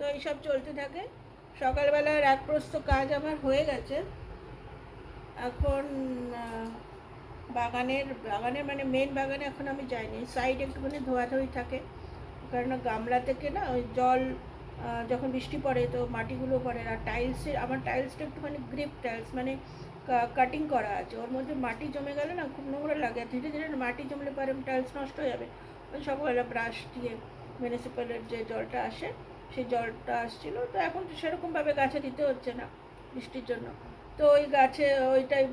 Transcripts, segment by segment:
তো এইসব চলতে থাকে। সকালবেলার এক প্রস্ত কাজ আমার হয়ে গেছে। এখন বাগানের মানে মেন বাগানে এখন আমি যাইনি, সাইড একটুখানি ধোয়াধুয়ি থাকে, কারণ গামলা থেকে না ওই জল যখন বৃষ্টি পড়ে তো মাটিগুলো পড়ে। আর টাইলসের, আমার টাইলসটা একটুখানি গ্রিপ টাইলস, মানে কাটিং করা আছে, ওর মধ্যে মাটি জমে গেলে না খুব নোংরা লাগে। ধীরে ধীরে মাটি জমলে পারে টাইলস নষ্ট হয়ে যাবে। ওই সকালবেলা ব্রাশ দিয়ে মিউনিসিপ্যালের যে জলটা আসে সেই জলটা আসছিলো, তো এখন তো সেরকমভাবে গাছে দিতে হচ্ছে না বৃষ্টির জন্য। তো ওই গাছে ওইটাই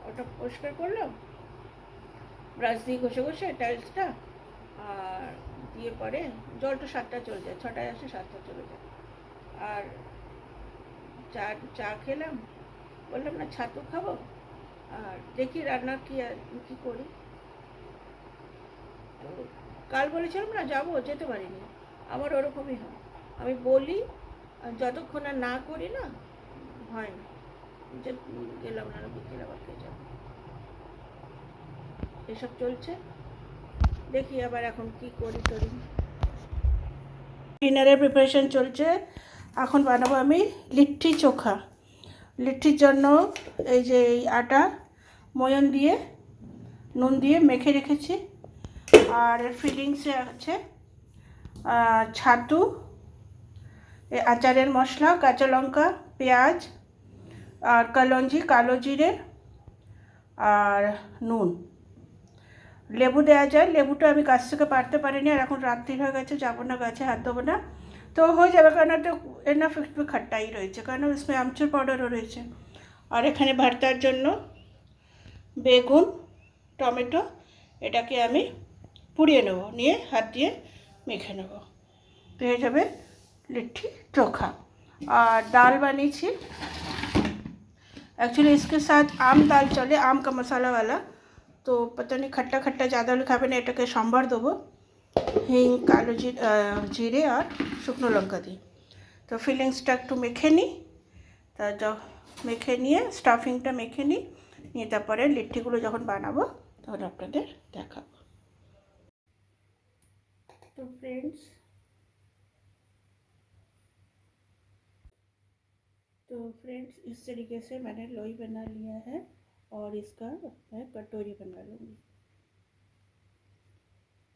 ওটা পরিষ্কার করলাম ব্রাশ দিয়ে ঘষে ঘষে টাইলসটা, আর দিয়ে পরে জলটা 7টায় চলে যায়, 6টায় আসে 7টায় চলে যায়। আর চা চা খেলাম, বললাম না ছাতু খাবো, আর দেখি রান্না কী করি। তো কাল বলেছিলাম না যাবো, যেতে পারিনি। আমার ওরকমই হয়, আমি বলি যতক্ষণ আর না করি না হয় না, যে গেলাম না, বিকেল আবার কে যাবো। এসব চলছে, দেখি আবার এখন কি করি টরি। ডিনারের প্রিপারেশন চলছে। এখন বানাবো আমি লিট্টি চোখা। লিট্টির জন্য এই যে এই আটা ময়ন দিয়ে নুন দিয়ে মেখে রেখেছি, আর এর ফিলিংসে আছে ছাতু, আচারের মশলা, কাঁচা লঙ্কা, পেঁয়াজ, আর কালঞ্জি, কালো জিরে, আর নুন। লেবু দেওয়া যায়, লেবুটা আমি গাছ থেকে পারতে পারিনি, আর এখন রাত্রি হয়ে গেছে, যাবো না গাছে, হাত দেবো না। তো হয়ে যাবে, কারণ তো এনাফ একটু খাট্টাই রয়েছে, কারণ इसमें আমচুর পাউডারও রয়েছে। আর এখানে ভর্তার জন্য বেগুন, টমেটো, এটাকে আমি পুড়িয়ে নেব, নিয়ে হাত দিয়ে মেখে নেব, পেয়ে যাবে लिट्टी चोखा। और दाल বানিয়েছি, एक्चुअली इसके साथ आम दाल चले, आम का मसाला वाला, तो पता नहीं खट्टा खट्टा ज़्यादा हले खाबे ना, एटाके सम्बार देबो हिंग, कालो जिरे और शुकनो लंका दिए। तो फिलिंग्सटा एकटु मेखे निई, ता मेखे निये स्टाफिंगटा मेखे निई, निये तारपरे लिट्टिगुलो जखन बानाबो तखन आपनादेर देखाबो। तो फ्रेंड्स, इस तरीके से मैंने लोई बना लिया है, और इसका मैं कटोरी बना लूँगी।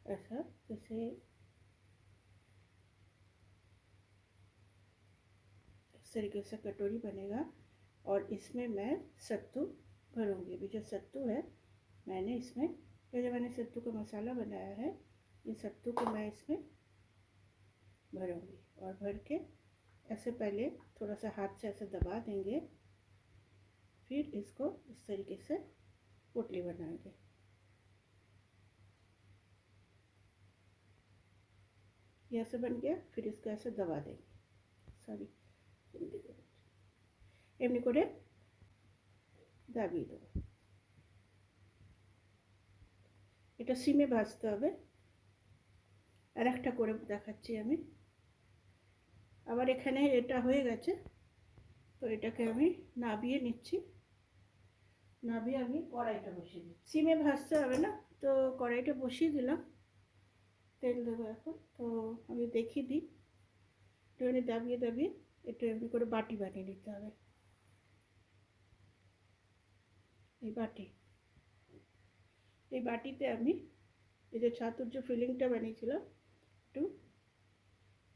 ऐसा जैसे इस तरीके से कटोरी बनेगा, और इसमें मैं सत्तू भरूँगी। अभी जो सत्तू है मैंने इसमें, ये जो मैंने सत्तू का मसाला बनाया है, ये सत्तू को मैं इसमें भरूँगी। और भर के ऐसे पहले थोड़ा सा हाथ से ऐसे दबा देंगे, फिर इसको इस तरीके से पोटली बनाएंगे। ये ऐसे बन गया, फिर इसको ऐसे दबा देंगे, सॉरी एमनी करे दाबिয়ে দেব। এটা সিমে ভাজতে হবে। আর একটা করে দেখাচ্ছি আমি। আবার এখানে এটা হয়ে গেছে, তো এটাকে আমি নাবিয়ে নিচ্ছি। নাবিয়ে আমি কড়াইটা বসিয়ে দিই, সিমে ভাজতে হবে না, তো কড়াইটা বসিয়ে দিলাম। তেল দেবো এখন, তো আমি দেখিয়ে দিই। একটুখানি দাবিয়ে দাবিয়ে একটু এমনি করে বাটি বানিয়ে নিতে হবে। এই বাটিতে আমি এই যে ছাতুর যে ফিলিংটা বানিয়েছিলাম, একটু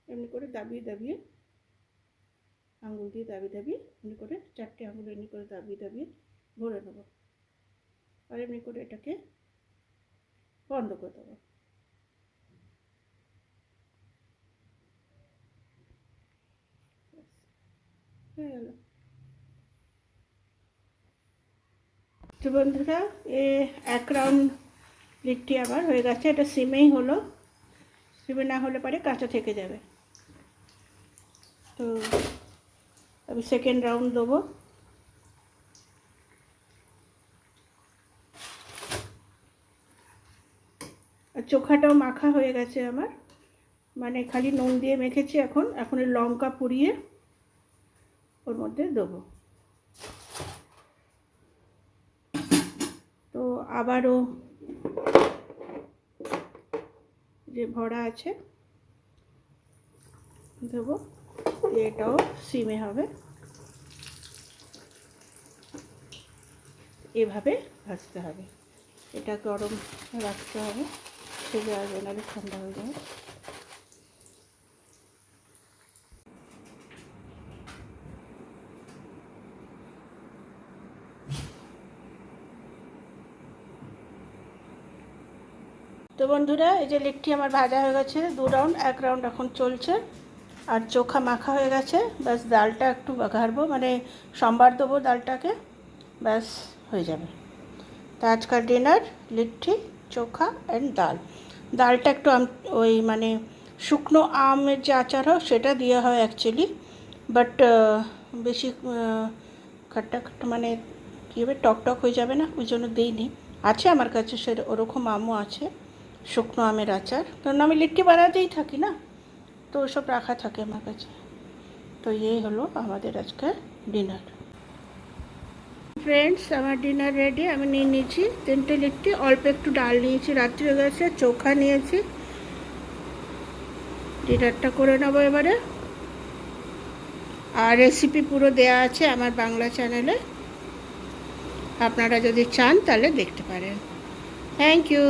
এমনি করে দাবিয়ে দাবিয়ে, আঙুল দিয়ে দাবিয়ে দাবিয়ে এমনি করে 4টে আঙুল এমনি করে দাবিয়ে দাবিয়ে ভরে নেবো। আর এমনি করে এটাকে বন্ধ করে দেবো। হয়ে গেল। তো বন্ধুরা, এক রাউন্ড লিট্টি আবার হয়ে গেছে। এটা সিমেই হলো, সিমে না হলে পরে কাঁচা থেকে যাবে। তো আমি সেকেন্ড রাউন্ড দেবো। আর চোখাটাও মাখা হয়ে গেছে আমার, মানে খালি নুন দিয়ে মেখেছি। এখন লঙ্কা পুড়িয়ে ওর মধ্যে দেবো। তো আবারও যে ভরা আছে দেবো, এটাও সিমে হবে। এভাবে ভাজতে হবে, এটা গরম রাখতে হবে, সেটা আসবে নাহলে ঠান্ডা হয়ে যাবে। তো বন্ধুরা, এই যে লিট্টি আমার ভাজা হয়ে গেছে 2 রাউন্ড, 1 রাউন্ড এখন চলছে। আর চোখা মাখা হয়ে গেছে, ব্যাস ডালটা একটু বাঘারবো, মানে সম্বার দেবো ডালটাকে, ব্যাস হয়ে যাবে। তো আজকাল ডিনার লিট্টি চোখা অ্যান্ড ডাল। ডালটা একটু ওই মানে শুকনো আমের যে আচার হয় সেটা দেওয়া হয় অ্যাকচুয়ালি, বাট বেশি খাট্টা খাট্টা মানে কী হবে, টক টক হয়ে যাবে না, ওই জন্য দিইনি। আছে আমার কাছে সে ওরকম আমও আছে, শুকনো আমের আচার, কারণ আমি লিট্টি বানাতেই থাকি না, তো ওসব রাখা থাকে আমার কাছে। তো এই হলো আমাদের আজকের ডিনার। ফ্রেন্ডস, আমার ডিনার রেডি। আমি নিয়ে নিয়েছি 3টে লিট্টি, অল্প একটু ডাল নিয়েছি, রাত্রি হয়ে গেছে, চোখা নিয়েছি। ডিনারটা করে নেবো এবারে। আর রেসিপি পুরো দেয়া আছে আমার বাংলা চ্যানেলে, আপনারা যদি চান তাহলে দেখতে পারেন। Thank you.